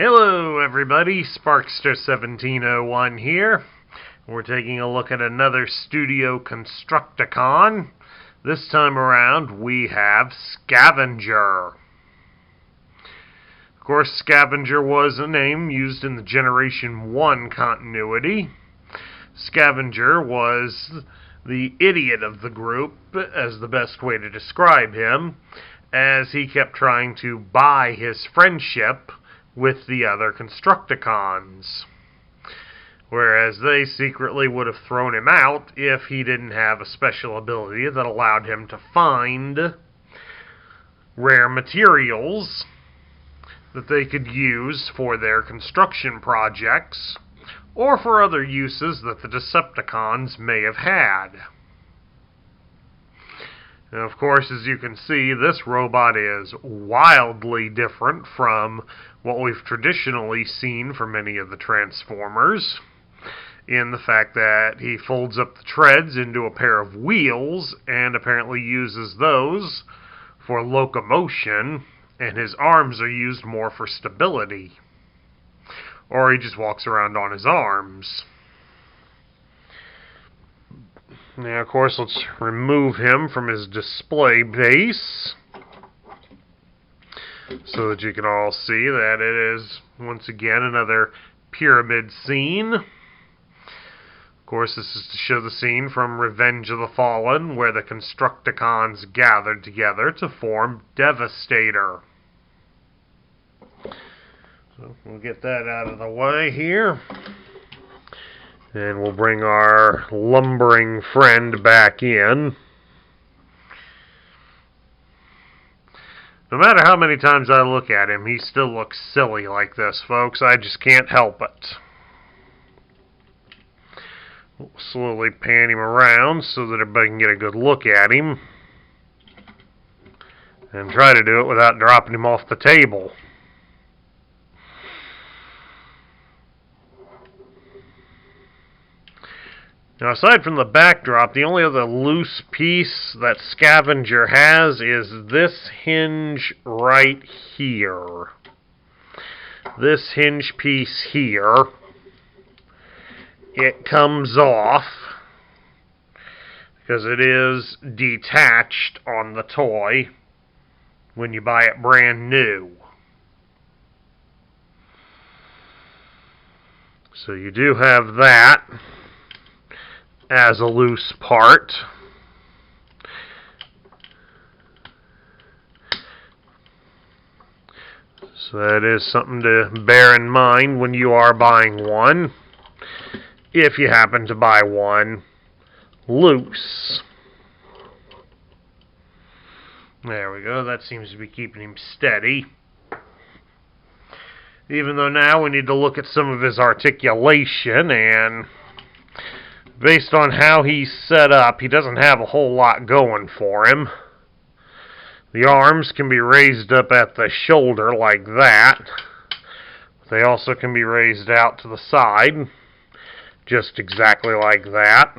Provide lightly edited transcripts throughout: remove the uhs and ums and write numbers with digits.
Hello everybody, Sparkster1701 here. We're taking a look at another Studio Constructicon. This time around we have Scavenger. Of course, Scavenger was a name used in the Generation 1 continuity. Scavenger was the idiot of the group, as the best way to describe him, as he kept trying to buy his friendship with the other Constructicons, whereas they secretly would have thrown him out if he didn't have a special ability that allowed him to find rare materials that they could use for their construction projects, or for other uses that the Decepticons may have had. And of course, as you can see, this robot is wildly different from what we've traditionally seen for many of the Transformers, in the fact that he folds up the treads into a pair of wheels and apparently uses those for locomotion, and his arms are used more for stability. Or he just walks around on his arms. Now, of course, let's remove him from his display base so that you can all see that it is, once again, another pyramid scene. Of course, this is to show the scene from Revenge of the Fallen, where the Constructicons gathered together to form Devastator. So, we'll get that out of the way here. And we'll bring our lumbering friend back in. No matter how many times I look at him, he still looks silly like this, folks. I just can't help it. We'll slowly pan him around so that everybody can get a good look at him. And try to do it without dropping him off the table. Now, aside from the backdrop, the only other loose piece that Scavenger has is this hinge right here. This hinge piece here. It comes off because it is detached on the toy when you buy it brand new. So you do have that as a loose part. So that is something to bear in mind when you are buying one, if you happen to buy one loose. There we go, that seems to be keeping him steady. Even though now we need to look at some of his articulation, and based on how he's set up, he doesn't have a whole lot going for him. The arms can be raised up at the shoulder like that. They also can be raised out to the side, just exactly like that.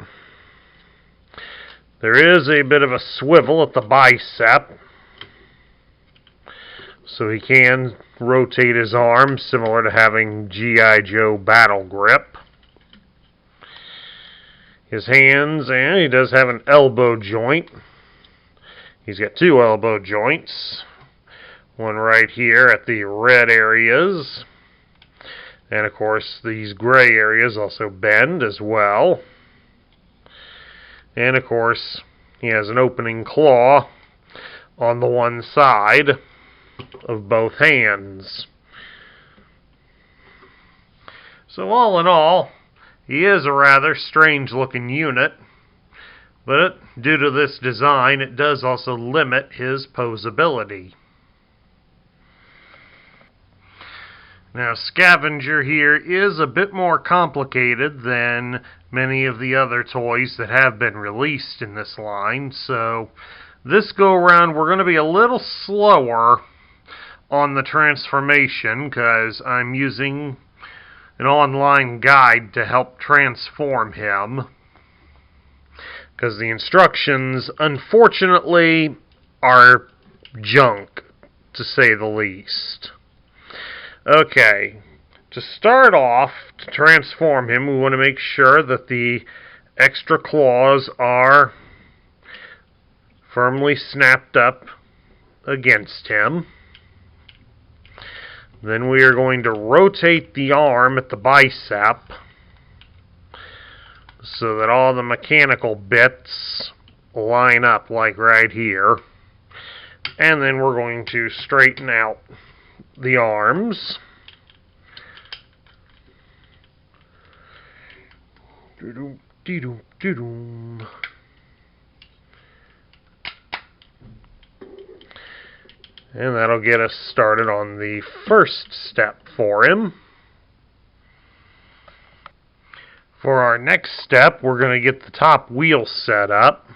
There is a bit of a swivel at the bicep, so he can rotate his arms, similar to having G.I. Joe Battle Grip. His hands, and he does have an elbow joint. He's got two elbow joints. One right here at the red areas. And of course, these gray areas also bend as well. And of course, he has an opening claw on the one side of both hands. So all in all, he is a rather strange-looking unit, but due to this design, it does also limit his posability. Now, Scavenger here is a bit more complicated than many of the other toys that have been released in this line, so this go-around we're going to be a little slower on the transformation, because I'm using an online guide to help transform him, because the instructions, unfortunately, are junk, to say the least. Okay, to start off, to transform him, we want to make sure that the extra claws are firmly snapped up against him. Then we are going to rotate the arm at the bicep so that all the mechanical bits line up like right here. And then we're going to straighten out the arms. And that'll get us started on the first step for him. For our next step, we're going to get the top wheel set up.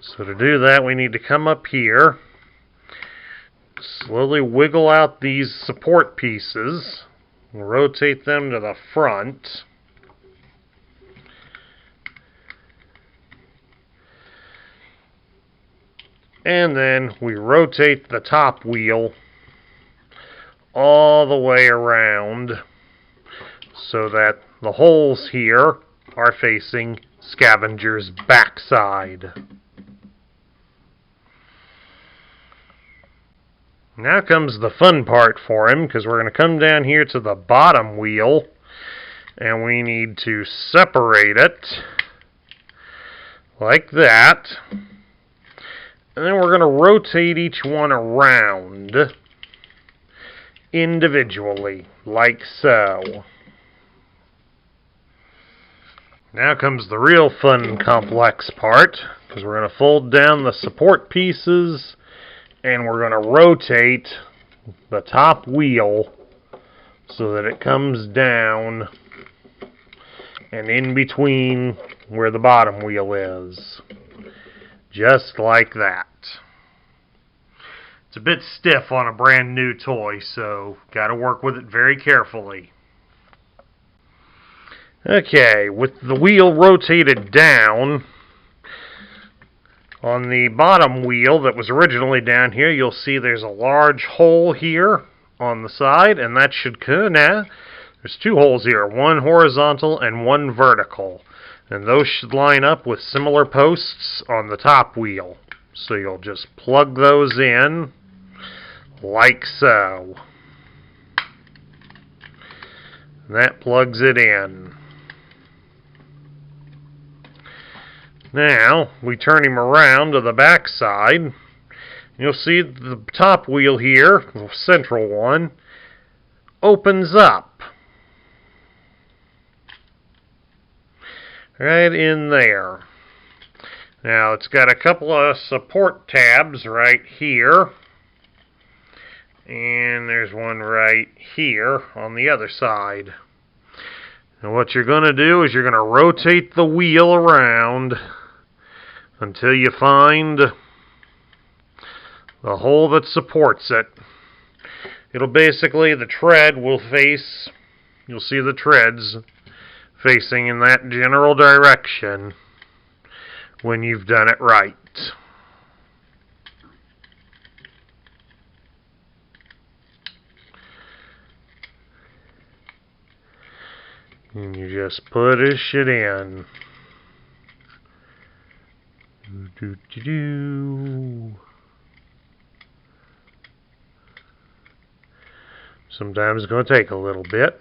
So to do that, we need to come up here, slowly wiggle out these support pieces, and rotate them to the front. And then we rotate the top wheel all the way around so that the holes here are facing Scavenger's backside. Now comes the fun part for him, because we're going to come down here to the bottom wheel and we need to separate it like that. And then we're going to rotate each one around individually, like so. Now comes the real fun, complex part, because we're going to fold down the support pieces, and we're going to rotate the top wheel so that it comes down and in between where the bottom wheel is. Just like that. It's a bit stiff on a brand new toy, so got to work with it very carefully. Okay, with the wheel rotated down, on the bottom wheel that was originally down here, you'll see there's a large hole here on the side, and that should there's two holes here, one horizontal and one vertical. And those should line up with similar posts on the top wheel. So you'll just plug those in like so. And that plugs it in. Now, we turn him around to the back side. You'll see the top wheel here, the central one, opens up. Right in there. Now it's got a couple of support tabs right here. And there's one right here on the other side. And what you're going to do is you're going to rotate the wheel around until you find the hole that supports it. It'll basically, the tread will face, you'll see the treads facing in that general direction when you've done it right. And you just push it in. Sometimes it's going to take a little bit.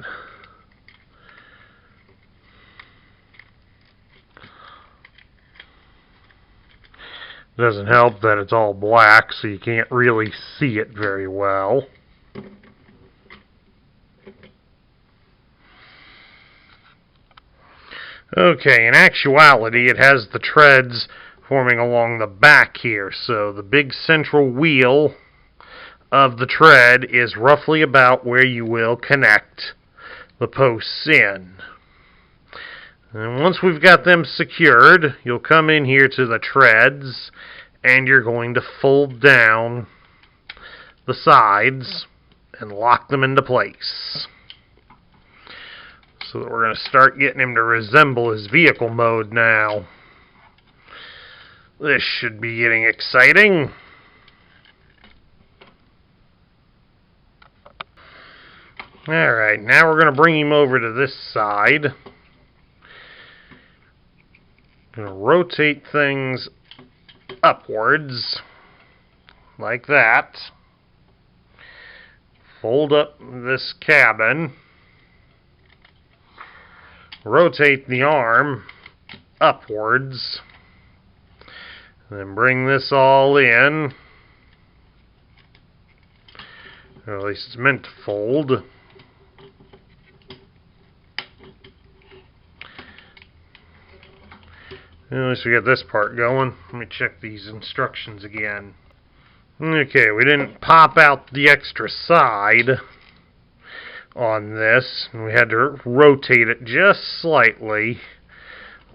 Doesn't help that it's all black, so you can't really see it very well. Okay, in actuality, it has the treads forming along the back here, so the big central wheel of the tread is roughly about where you will connect the posts in. And once we've got them secured, you'll come in here to the treads, and you're going to fold down the sides and lock them into place. So that we're going to start getting him to resemble his vehicle mode now. This should be getting exciting. Alright, now we're going to bring him over to this side. Going to rotate things upwards, like that. Fold up this cabin. Rotate the arm upwards. Then bring this all in. Or at least it's meant to fold. At least we got this part going. Let me check these instructions again. Okay, we didn't pop out the extra side on this. We had to rotate it just slightly.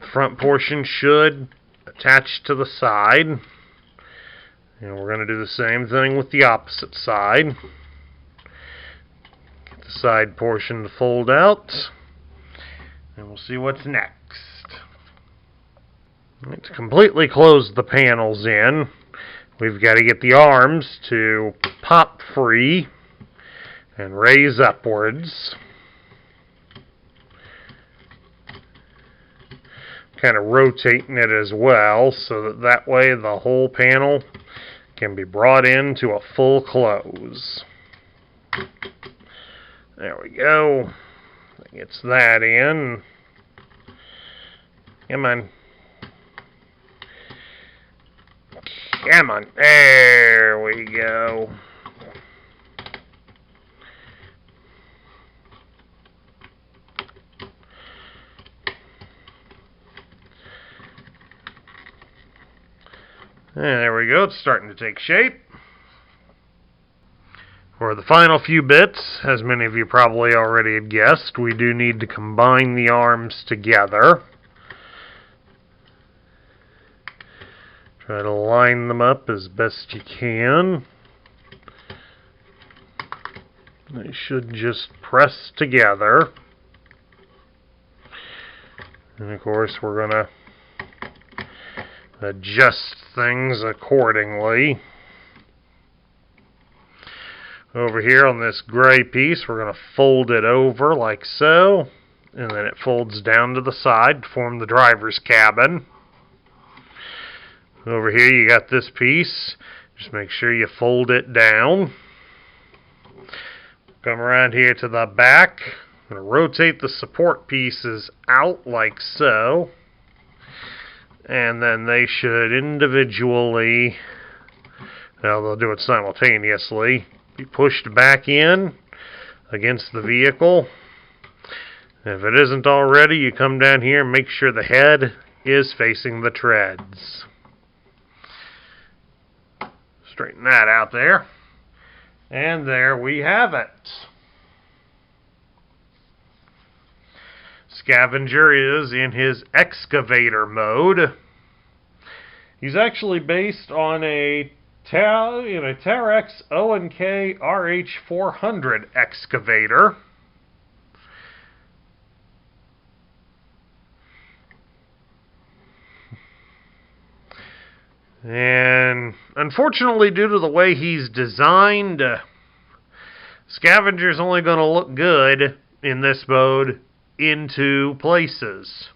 The front portion should attach to the side. And we're going to do the same thing with the opposite side. Get the side portion to fold out. And we'll see what's next. To completely close the panels in, we've got to get the arms to pop free and raise upwards. Kind of rotating it as well so that way the whole panel can be brought into a full close. There we go. That gets that in. Come on. Come on. There we go. And there we go. It's starting to take shape. For the final few bits, as many of you probably already have guessed, we do need to combine the arms together. Try to line them up as best you can. They should just press together. And of course we're going to adjust things accordingly. Over here on this gray piece, we're going to fold it over like so. And then it folds down to the side to form the driver's cabin. Over here you got this piece. Just make sure you fold it down. Come around here to the back. I'm going to rotate the support pieces out like so. And then they should individually, well, they'll do it simultaneously, be pushed back in against the vehicle. If it isn't already, you come down here and make sure the head is facing the treads. Straighten that out there. And there we have it. Scavenger is in his excavator mode. He's actually based on a Terex O&K RH400 excavator. And unfortunately, due to the way he's designed, Scavenger's only going to look good in this mode in two places.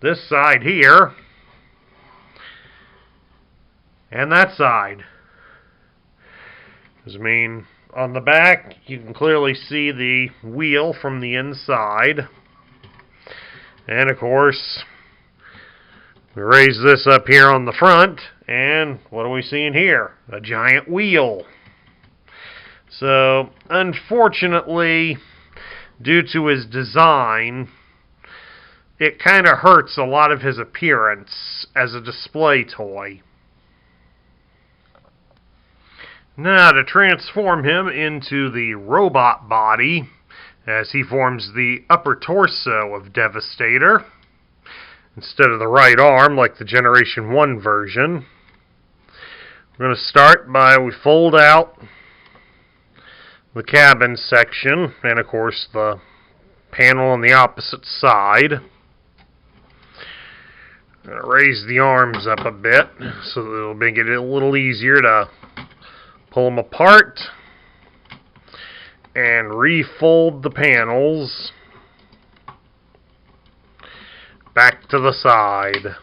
This side here, and that side. I mean, on the back, you can clearly see the wheel from the inside. And of course, we raise this up here on the front, and what are we seeing here? A giant wheel. So, unfortunately, due to his design, it kind of hurts a lot of his appearance as a display toy. Now, to transform him into the robot body, as he forms the upper torso of Devastator, instead of the right arm like the Generation 1 version, we're going to start by, we fold out the cabin section, and of course the panel on the opposite side. I'm going to raise the arms up a bit so that it'll make it a little easier to pull them apart. and refold the panels back to the side.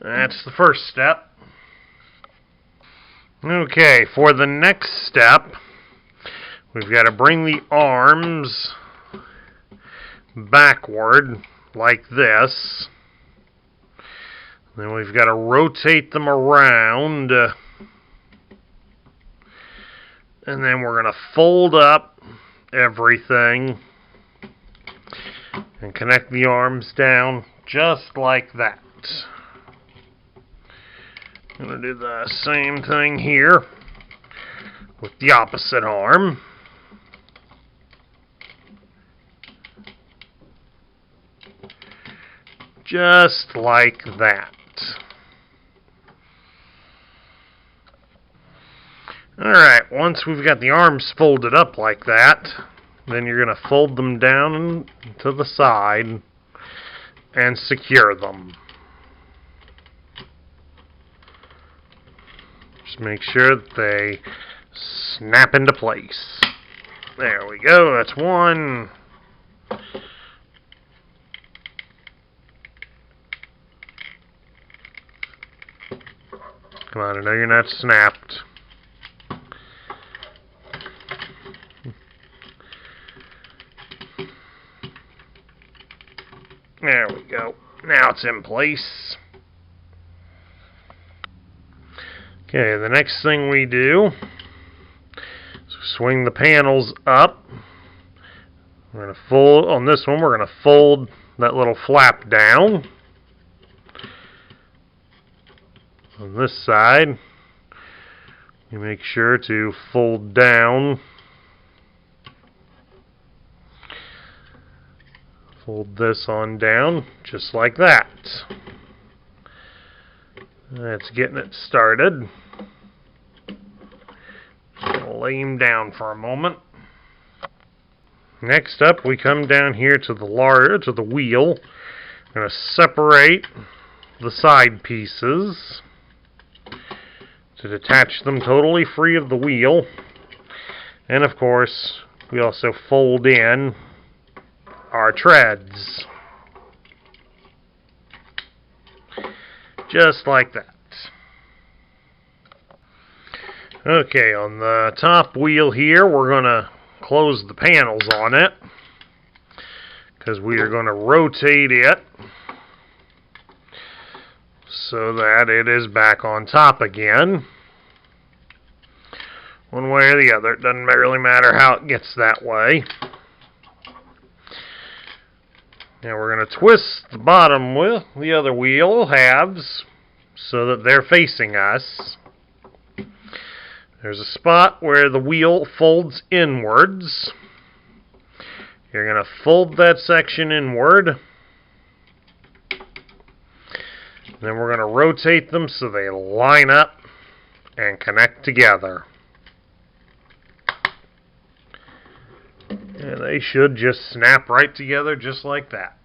That's the first step. Okay, for the next step, we've got to bring the arms backward like this. Then we've got to rotate them around. And then we're going to fold up everything and connect the arms down just like that. I'm going to do the same thing here with the opposite arm. Just like that. Alright, once we've got the arms folded up like that, then you're going to fold them down to the side and secure them. Just make sure that they snap into place. There we go, that's one. Come on, I know you're not snapped. There we go. Now it's in place. Okay, the next thing we do is swing the panels up. We're going to fold, on this one, we're going to fold that little flap down. On this side, you make sure to fold down. Fold this on down, just like that. That's getting it started. I'll lay him down for a moment. Next up, we come down here to the wheel. I'm going to separate the side pieces to detach them totally free of the wheel. And of course, we also fold in our treads. Just like that. Okay, on the top wheel here, we're going to close the panels on it because we are going to rotate it so that it is back on top again. One way or the other, it doesn't really matter how it gets that way. Now we're going to twist the bottom with the other wheel halves so that they're facing us. There's a spot where the wheel folds inwards. You're going to fold that section inward. Then we're going to rotate them so they line up and connect together. And they should just snap right together just like that.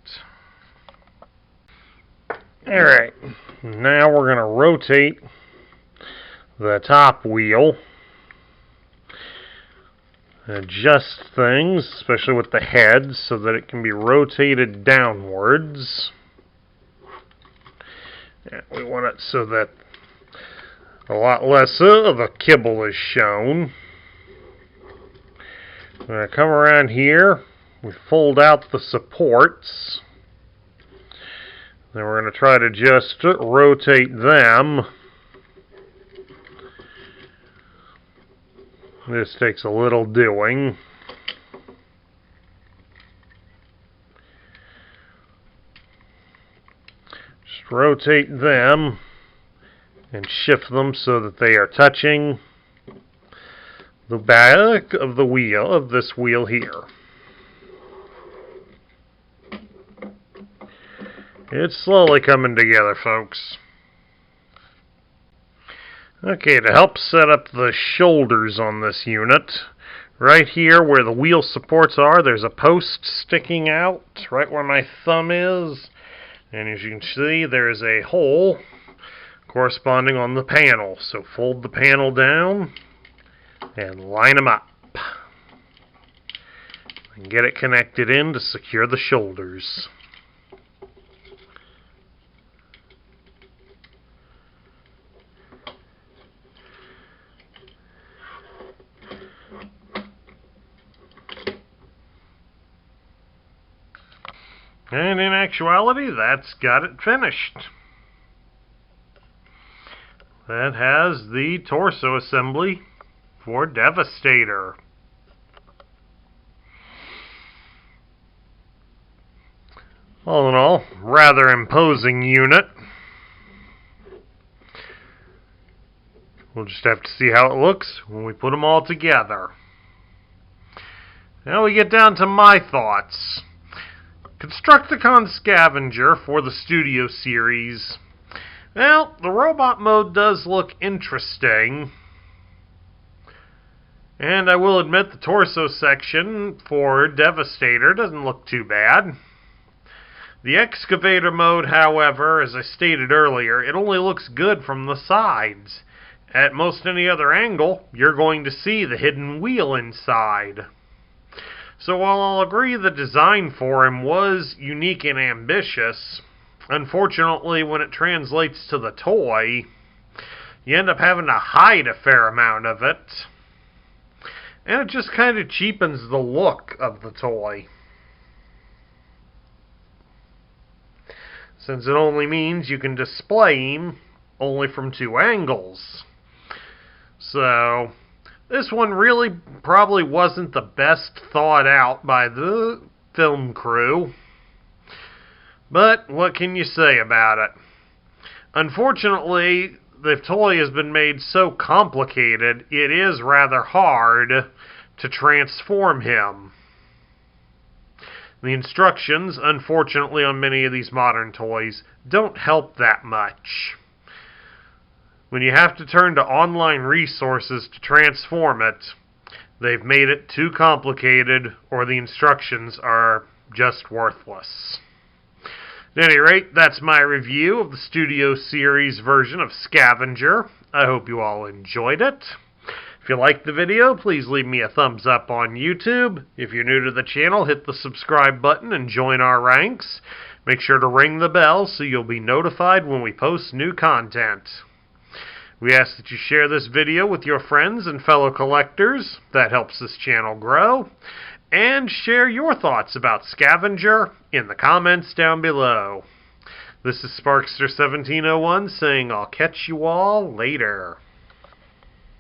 Alright, now we're going to rotate the top wheel. Adjust things, especially with the head, so that it can be rotated downwards. And we want it so that a lot less of the kibble is shown. We're going to come around here, we fold out the supports. Then we're going to try to just rotate them. This takes a little doing. Just rotate them and shift them so that they are touching the back of the wheel, of this wheel here. It's slowly coming together, folks. Okay, to help set up the shoulders on this unit, right here where the wheel supports are, there's a post sticking out, right where my thumb is. And as you can see, there is a hole corresponding on the panel. So fold the panel down and line them up. And get it connected in to secure the shoulders. And in actuality, that's got it finished. That has the torso assembly for Devastator. All in all, rather imposing unit. We'll just have to see how it looks when we put them all together. Now we get down to my thoughts. Constructicon Scavenger for the Studio Series. Well, the robot mode does look interesting. And I will admit the torso section for Devastator doesn't look too bad. The excavator mode, however, as I stated earlier, it only looks good from the sides. At most any other angle, you're going to see the hidden wheel inside. So while I'll agree the design for him was unique and ambitious, unfortunately when it translates to the toy, you end up having to hide a fair amount of it. And it just kind of cheapens the look of the toy. Since it only means you can display him only from two angles. So this one really probably wasn't the best thought out by the film crew. But what can you say about it? Unfortunately, the toy has been made so complicated, it is rather hard to transform him. The instructions, unfortunately, on many of these modern toys don't help that much. When you have to turn to online resources to transform it, they've made it too complicated or the instructions are just worthless. At any rate, that's my review of the Studio Series version of Scavenger. I hope you all enjoyed it. If you liked the video, please leave me a thumbs up on YouTube. If you're new to the channel, hit the subscribe button and join our ranks. Make sure to ring the bell so you'll be notified when we post new content. We ask that you share this video with your friends and fellow collectors. That helps this channel grow. And share your thoughts about Scavenger in the comments down below. This is Sparkster1701 saying I'll catch you all later.